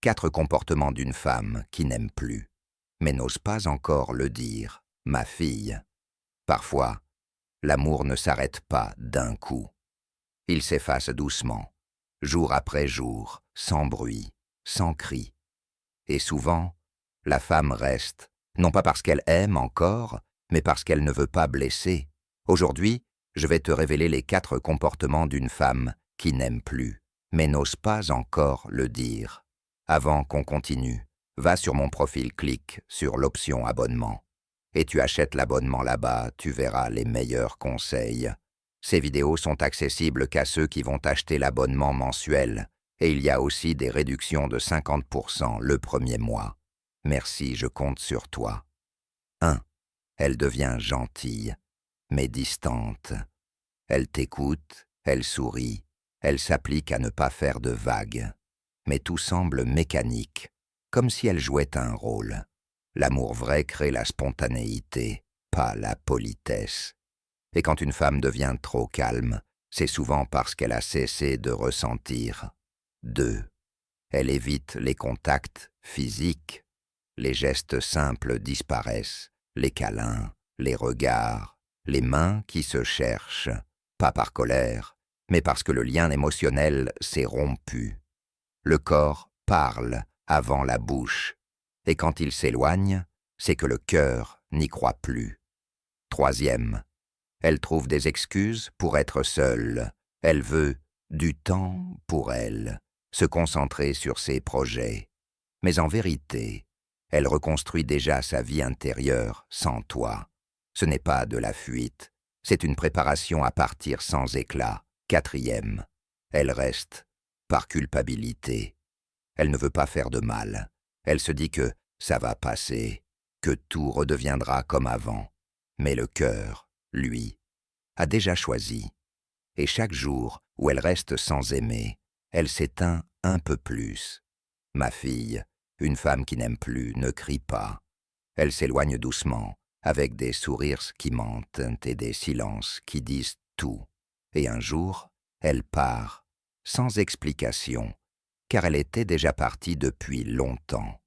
4 comportements d'une femme qui n'aime plus, mais n'ose pas encore le dire, ma fille. Parfois, l'amour ne s'arrête pas d'un coup. Il s'efface doucement, jour après jour, sans bruit, sans cri. Et souvent, la femme reste, non pas parce qu'elle aime encore, mais parce qu'elle ne veut pas blesser. Aujourd'hui, je vais te révéler les 4 comportements d'une femme qui n'aime plus, mais n'ose pas encore le dire. Avant qu'on continue, va sur mon profil, clique sur l'option abonnement. Et tu achètes l'abonnement là-bas, tu verras les meilleurs conseils. Ces vidéos sont accessibles qu'à ceux qui vont acheter l'abonnement mensuel. Et il y a aussi des réductions de 50% le premier mois. Merci, je compte sur toi. 1. Elle devient gentille, mais distante. Elle t'écoute, elle sourit, elle s'applique à ne pas faire de vagues. Mais tout semble mécanique, comme si elle jouait un rôle. L'amour vrai crée la spontanéité, pas la politesse. Et quand une femme devient trop calme, c'est souvent parce qu'elle a cessé de ressentir. 2. Elle évite les contacts physiques. Les gestes simples disparaissent, les câlins, les regards, les mains qui se cherchent, pas par colère, mais parce que le lien émotionnel s'est rompu. Le corps parle avant la bouche, et quand il s'éloigne, c'est que le cœur n'y croit plus. 3. Elle trouve des excuses pour être seule. Elle veut du temps pour elle, se concentrer sur ses projets. Mais en vérité, elle reconstruit déjà sa vie intérieure sans toi. Ce n'est pas de la fuite, c'est une préparation à partir sans éclat. 4. Elle reste par culpabilité. Elle ne veut pas faire de mal. Elle se dit que ça va passer, que tout redeviendra comme avant. Mais le cœur, lui, a déjà choisi. Et chaque jour où elle reste sans aimer, elle s'éteint un peu plus. Ma fille, une femme qui n'aime plus ne crie pas. Elle s'éloigne doucement, avec des sourires qui mentent et des silences qui disent tout. Et un jour, elle part, sans explication, car elle était déjà partie depuis longtemps.